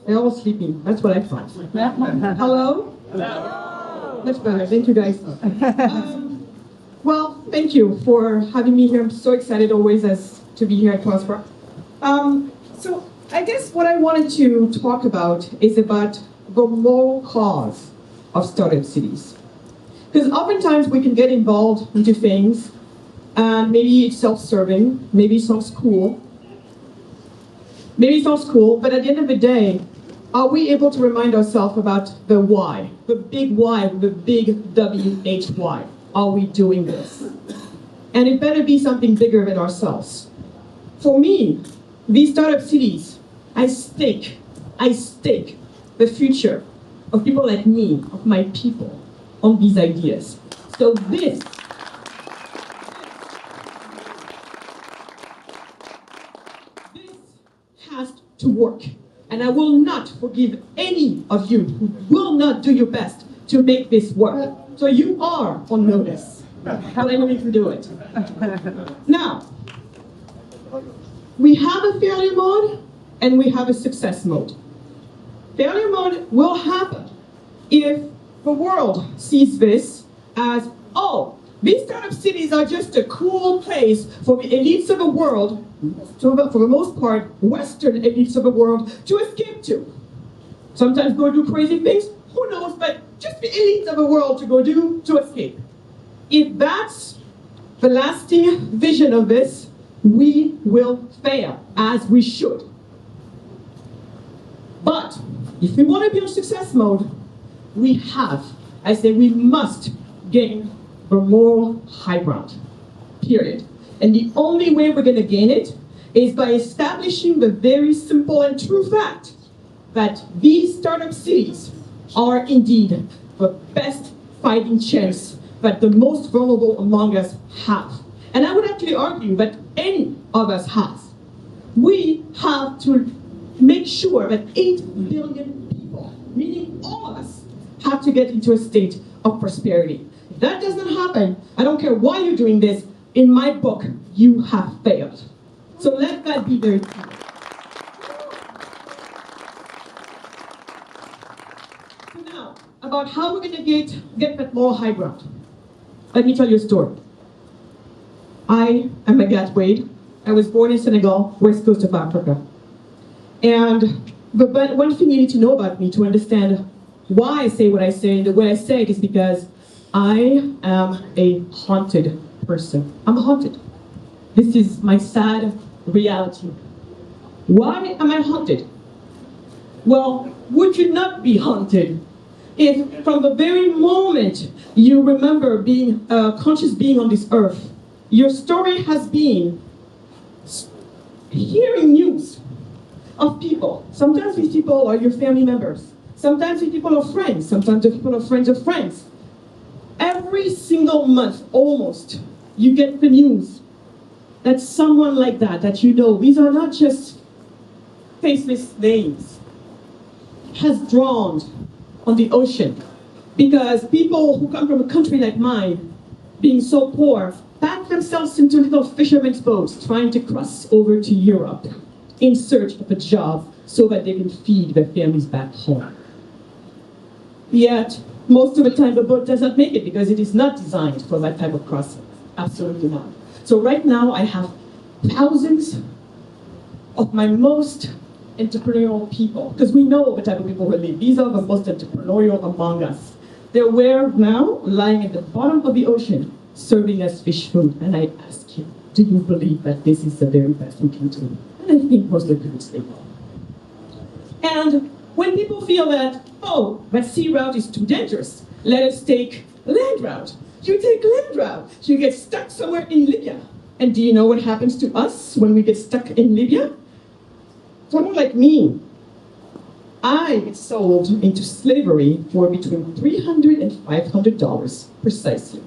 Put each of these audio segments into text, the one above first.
They're all sleeping. That's what I thought. Hello? Hello. Much better. Thank you, guys. Well, thank you for having me here. I'm so excited always to be here at Prosper. So I guess what I wanted to talk about is about the moral cause of startup cities. Because oftentimes we can get involved into things, and maybe it's self-serving, maybe it sounds cool, but at the end of the day, are we able to remind ourselves about the why, the big WHY? Are we doing this? And it better be something bigger than ourselves. For me, these startup cities, I stake the future of people like me, of my people, on these ideas. So this has to work. And I will not forgive any of you who will not do your best to make this work. So you are on notice. But I know you can do it. Now, we have a failure mode and we have a success mode. Failure mode will happen if the world sees this as, oh, these startup cities are just a cool place for the elites of the world, for the most part, Western elites of the world, to escape to. Sometimes go do crazy things, who knows, but just the elites of the world to go do to escape. If that's the lasting vision of this, we will fail, as we should. But if we want to be on success mode, we must gain the moral high ground, period. And the only way we're going to gain it is by establishing the very simple and true fact that these startup cities are indeed the best fighting chance that the most vulnerable among us have. And I would actually argue that any of us has. We have to make sure that 8 billion people, meaning all of us, have to get into a state of prosperity. If that doesn't happen, I don't care why you're doing this, in my book, you have failed. So let that be very clear. So now, about how we're going to get that moral high ground. Let me tell you a story. I am Magatte Wade. I was born in Senegal, west coast of Africa. And but one thing you need to know about me to understand why I say what I say, and the way I say it is because I am a haunted person. I'm haunted. This is my sad reality. Why am I haunted? Well, would you not be haunted if from the very moment you remember being a conscious being on this earth, your story has been hearing news of people. Sometimes these people are your family members. Sometimes these people are friends. Sometimes the people are friends of friends. Every single month, almost, you get the news that someone like that you know, these are not just faceless names, has drowned on the ocean. Because people who come from a country like mine, being so poor, pack themselves into little fishermen's boats trying to cross over to Europe in search of a job so that they can feed their families back home. Yet, most of the time the boat does not make it because it is not designed for that type of crossing. Absolutely not. So right now I have thousands of my most entrepreneurial people, because we know the type of people who live. These are the most entrepreneurial among us. They're where now, lying at the bottom of the ocean, serving us fish food. And I ask you, do you believe that this is the very best we can do? And I think most of the people say no. And when people feel that, oh, that sea route is too dangerous, let us take land route. You take land route, you get stuck somewhere in Libya. And do you know what happens to us when we get stuck in Libya? Someone like me, I get sold into slavery for between $300 and $500 precisely.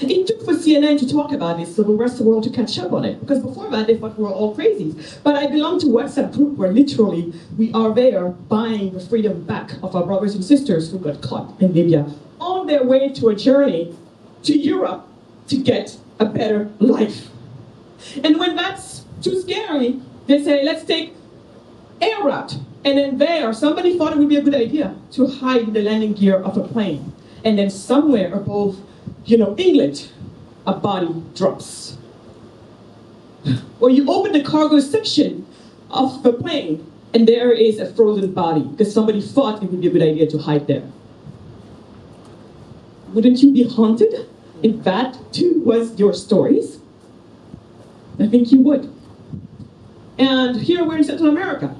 It took for CNN to talk about this so the rest of the world to catch up on it, because before that they thought we were all crazy. But I belong to a WhatsApp group where literally we are there buying the freedom back of our brothers and sisters who got caught in Libya on their way to a journey to Europe to get a better life. And when that's too scary, they say, let's take air route. And then there, somebody thought it would be a good idea to hide the landing gear of a plane. And then somewhere above, England, a body drops. Or you open the cargo section of the plane, and there is a frozen body, because somebody thought it would be a good idea to hide there. Wouldn't you be haunted if that too was your stories? I think you would. And here we're in Central America.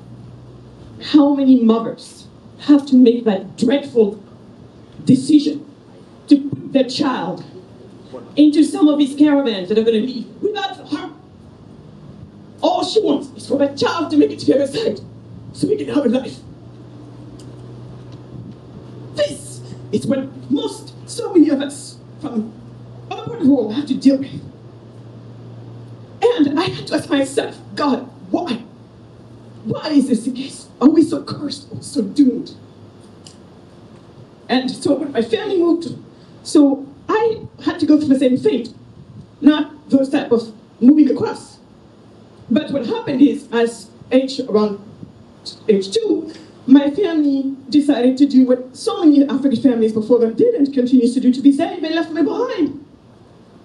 How many mothers have to make that dreadful decision to put their child into some of these caravans that are going to leave without her? All she wants is for that child to make it to the other side so we can have a life. This is what so many of us from other parts of the world have to deal with. And I had to ask myself, God, why? Why is this the case? Are we so cursed or so doomed? And so when my family moved, so I had to go through the same fate, not those type of moving across. But what happened is, around age 2, my family decided to do what so many African families before them did and continues to do to this day. They left me behind.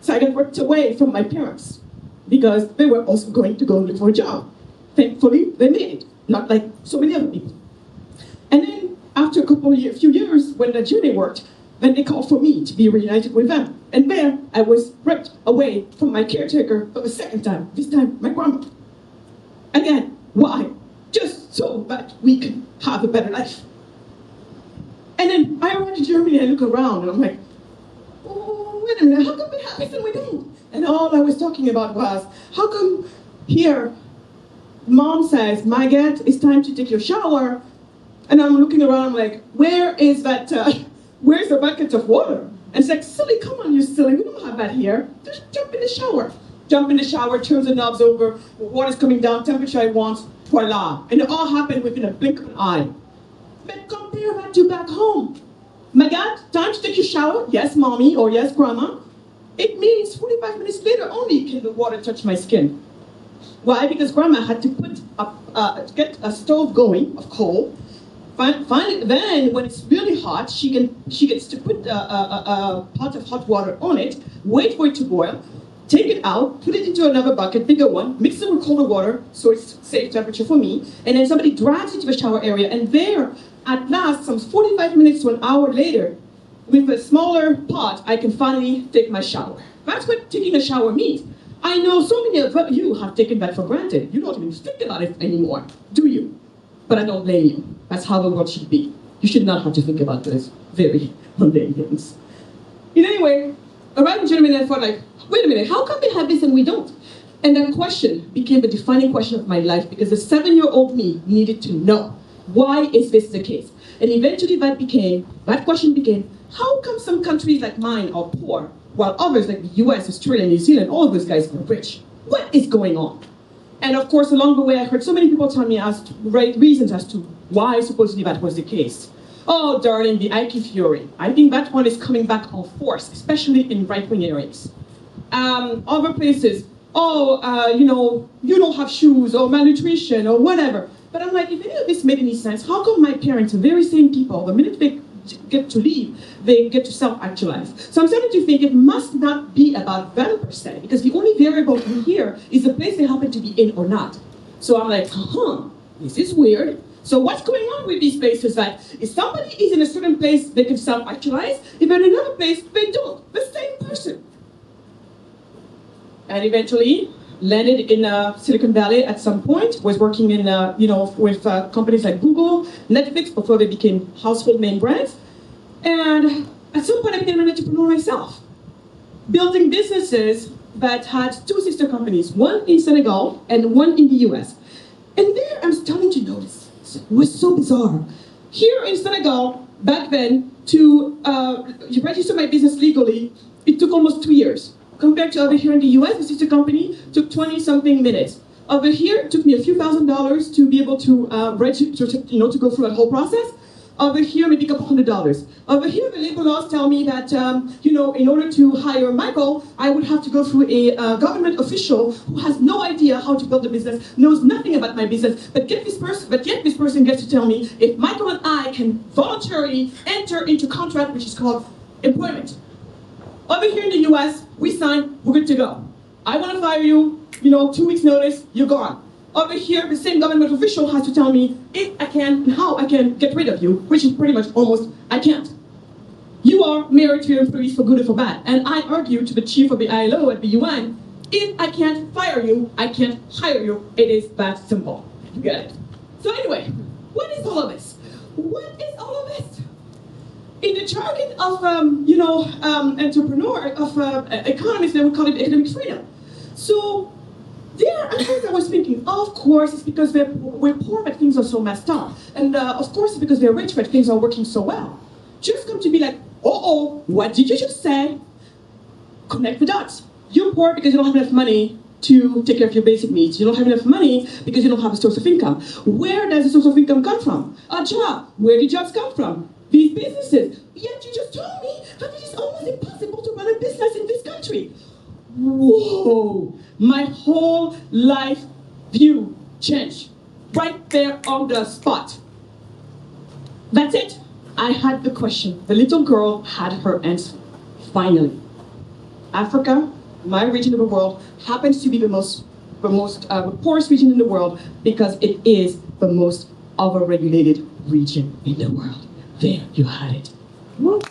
So I got ripped away from my parents because they were also going to go look for a job. Thankfully, they made it, not like so many other people. And then after a few years, when the journey worked, then they called for me to be reunited with them. And there, I was ripped away from my caretaker for the second time, this time my grandma. Again, why? Just so that we can have a better life. And then I arrived in Germany and I look around and I'm like, oh, wait a minute, how come we have this and we don't? And all I was talking about was, how come here, Mom says, Magatte, it's time to take your shower. And I'm looking around, I'm like, where's the bucket of water? And it's like, silly, come on, you silly, we don't have that here. Just jump in the shower. Jump in the shower, turn the knobs over, water's coming down, temperature I want, voila. And it all happened within a blink of an eye. But compare that to back home. Magatte, time to take your shower? Yes, mommy, or yes, grandma. It means 45 minutes later only can the water touch my skin. Why? Because grandma had to get a stove going of coal. Then, when it's really hot, she gets to put a pot of hot water on it, wait for it to boil, take it out, put it into another bucket, bigger one, mix it with colder water so it's safe temperature for me, and then somebody drives it to the shower area, and there, at last, some 45 minutes to an hour later, with a smaller pot, I can finally take my shower. That's what taking a shower means. I know so many of you have taken that for granted. You don't even think about it anymore, do you? But I don't blame you. That's how the world should be. You should not have to think about those very mundane things. In any way, arrived in Germany, I thought like, wait a minute, how come they have this and we don't? And that question became the defining question of my life because the 7-year-old me needed to know, why is this the case? And eventually that question became, how come some countries like mine are poor, while others like the US, Australia, New Zealand, all of those guys are rich? What is going on? And of course, along the way, I heard so many people tell me reasons as to why supposedly that was the case. Oh, darling, the IQ theory. I think that one is coming back on force, especially in right-wing areas. Other places, you don't have shoes, or malnutrition, or whatever. But I'm like, if any of this made any sense, how come my parents, the very same people, the minute they get to leave, they get to self-actualize? So I'm starting to think it must not be about them per se, because the only variable in here is the place they happen to be in or not. So I'm like, this is weird. So what's going on with these places that if somebody is in a certain place, they can self-actualize, if they're in another place, they don't, the same person. And eventually landed in Silicon Valley at some point, was working in, with companies like Google, Netflix, before they became household name brands. And at some point I became an entrepreneur myself, building businesses that had 2 sister companies, one in Senegal and one in the US. And there I'm starting to notice, it was so bizarre. Here in Senegal, back then, to register my business legally, it took almost 2 years. Compared to over here in the US, the sister company took 20-something minutes. Over here, it took me a few $1,000s to be able to register, to go through that whole process. Over here, maybe a couple $100. Over here, the labor laws tell me that, in order to hire Michael, I would have to go through a government official who has no idea how to build a business, knows nothing about my business, but yet this person gets to tell me if Michael and I can voluntarily enter into contract, which is called employment. Over here in the US, we sign, we're good to go. I want to fire you, 2 weeks notice, you're gone. Over here, the same government official has to tell me if I can and how I can get rid of you, which is pretty much almost, I can't. You are married to your employees for good or for bad. And I argue to the chief of the ILO at the UN, if I can't fire you, I can't hire you. It is that simple. You get it? So anyway, what is all of this? What is all of this? In the jargon of, economists, they would call it economic freedom. So, I was thinking, of course, it's because we're poor but things are so messed up. And of course, it's because we're rich but things are working so well. Just come to be like, what did you just say? Connect the dots. You're poor because you don't have enough money to take care of your basic needs. You don't have enough money because you don't have a source of income. Where does the source of income come from? A job. Where do jobs come from? These businesses. Yet you just told me that it is almost impossible to run a business in this country. Whoa! My whole life view changed. Right there on the spot. That's it. I had the question. The little girl had her answer. Finally. Africa, my region of the world, happens to be the poorest region in the world because it is the most overregulated region in the world. There, you had it. Woo.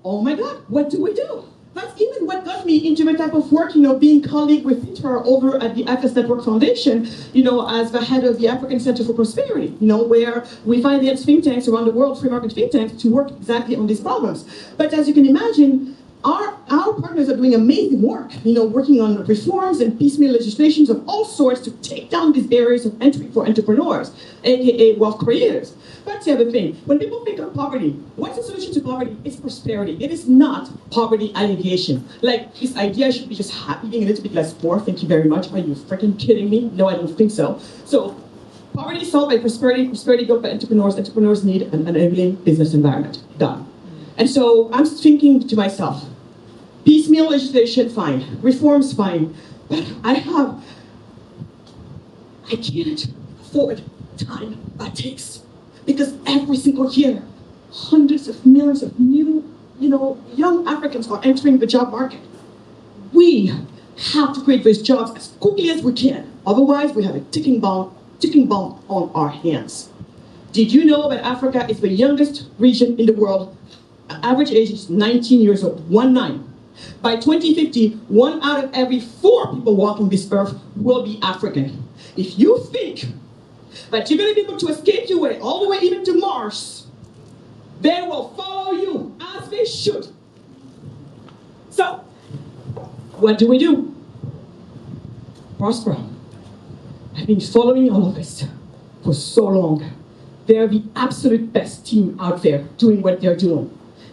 Oh my God, what do we do? That's even what got me into the type of work, being colleague with Peter over at the Atlas Network Foundation, as the head of the African Center for Prosperity, where we finance think tanks around the world, free market think tanks, to work exactly on these problems. But as you can imagine, our partners are doing amazing work, working on reforms and piecemeal legislations of all sorts to take down these barriers of entry for entrepreneurs, aka wealth creators. That's the other thing. When people think of poverty, what's the solution to poverty? It's prosperity. It is not poverty alleviation. Like, this idea I should be just happy, being a little bit less poor. Thank you very much. Are you freaking kidding me? No, I don't think so. So, poverty is solved by prosperity. Prosperity built by entrepreneurs. Entrepreneurs need an enabling business environment. Done. And so, I'm thinking to myself, piecemeal legislation, fine. Reforms, fine. But I can't afford the time that takes. Because every single year, hundreds of millions of new, young Africans are entering the job market. We have to create those jobs as quickly as we can. Otherwise, we have a ticking bomb on our hands. Did you know that Africa is the youngest region in the world? Average age is 19 years old, 19. By 2050, 1 out of every 4 people walking this earth will be African. If you think that you're going to be able to escape your way all the way even to Mars, they will follow you as they should. So, what do? Prosper. I've been following all of this for so long. They're the absolute best team out there doing what they're doing.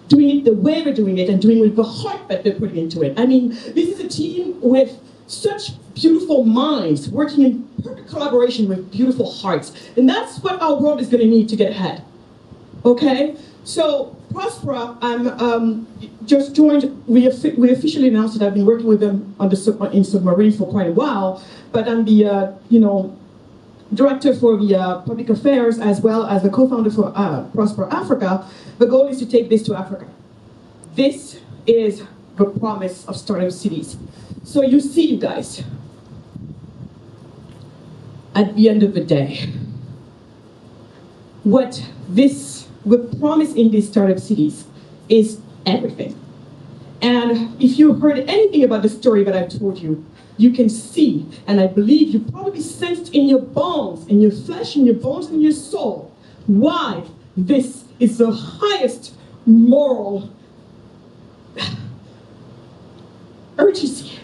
Doing it the way they're doing it and doing it with the heart that they're putting into it. I mean, this is a team with such beautiful minds working in perfect collaboration with beautiful hearts. And that's what our world is going to need to get ahead. Okay? So, Prospera, I'm just joined. We officially announced that I've been working with them on in submarine for quite a while, but I'm the director for the public affairs as well as the co-founder for Prosper Africa. The goal is to take this to Africa. This is the promise of startup cities. So you see, you guys, at the end of the day, what the promise in these startup cities is everything. And if you heard anything about the story that I told you, you can see, and I believe you probably sensed in your bones, in your flesh, in your bones, in your soul, why this is the highest moral urgency.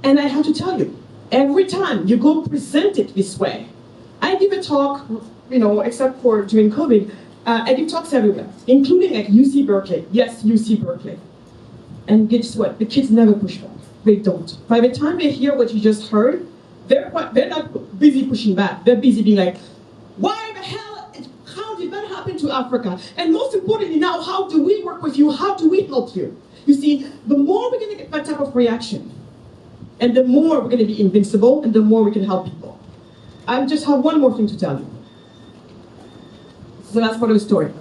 And I have to tell you, every time you go present it this way, I give a talk, except for during COVID, I give talks everywhere, including at UC Berkeley. Yes, UC Berkeley. And guess what? The kids never push back. They don't. By the time they hear what you just heard, they're not busy pushing back. They're busy being like, why the hell, how did that happen to Africa? And most importantly now, how do we work with you? How do we help you? You see, the more we're gonna get that type of reaction, and the more we're gonna be invincible, and the more we can help people. I just have one more thing to tell you. This is the last part of the story.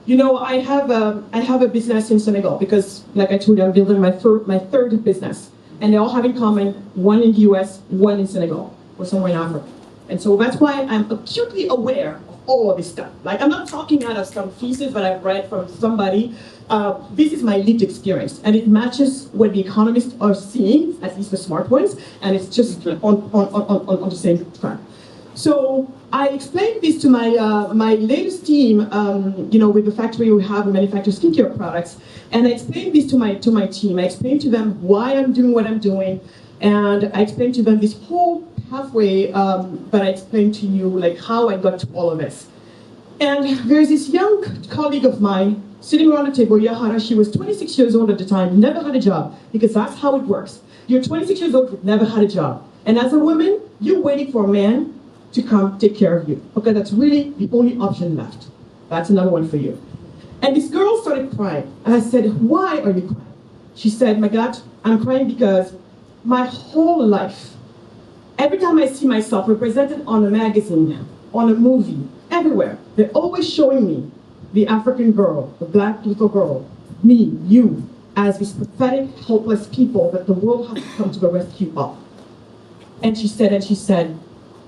You know, I have a business in Senegal because, like I told you, I'm building my third business. And they all have in common, one in the US, one in Senegal, or somewhere in Africa. And so that's why I'm acutely aware of all of this stuff. Like, I'm not talking out of some thesis that I've read from somebody. This is my lived experience, and it matches what the economists are seeing, at least the smart ones, and it's just on the same track. So I explained this to my latest team, you know, with the factory we have, we manufacture skincare products, and I explained this to my team. I explained to them why I'm doing what I'm doing, and I explained to them this whole pathway that I explained to you, like how I got to all of this. And there's this young colleague of mine sitting around the table, Yahara. She was 26 years old at the time, never had a job, because that's how it works. You're 26 years old, you've never had a job. And as a woman, you're waiting for a man to come take care of you. Okay, that's really the only option left. That's another one for you. And this girl started crying. And I said, why are you crying? She said, Magatte, I'm crying because my whole life, every time I see myself represented on a magazine, on a movie, everywhere, they're always showing me the African girl, the black little girl, me, you, as these pathetic, helpless people that the world has to come to the rescue of. And she said,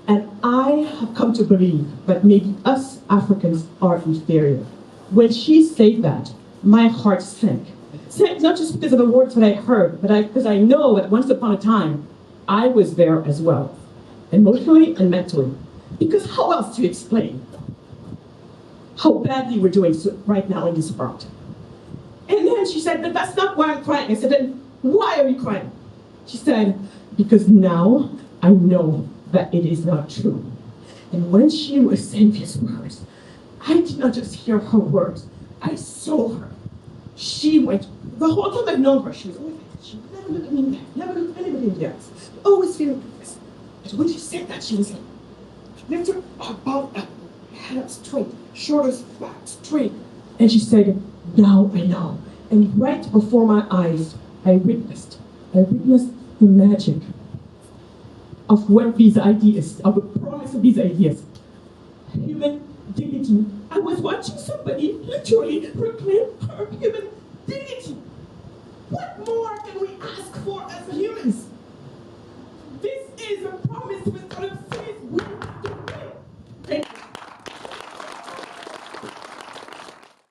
and I have come to believe that maybe us Africans are inferior. When she said that, my heart sank. Sank not just because of the words that I heard, but because I know that once upon a time, I was there as well, emotionally and mentally. Because how else do you explain how badly we're doing right now in this world? And then she said, but that's not why I'm crying. I said, then why are you crying? She said, because now I know that it is not true. And when she was saying these words, I did not just hear her words, I saw her. She went, the whole time I've known her, she was always like, she would never look at me in the eye, never look at anybody in the eyes, always feeling like this. But when she said that, she was like, lifted her belt up, head up straight, shoulders back, straight. And she said, now I know. And right before my eyes, I witnessed the magic of what these ideas, of the promise of these ideas. Human dignity. I was watching somebody literally proclaim her human dignity. What more can we ask for as humans? This is a promise with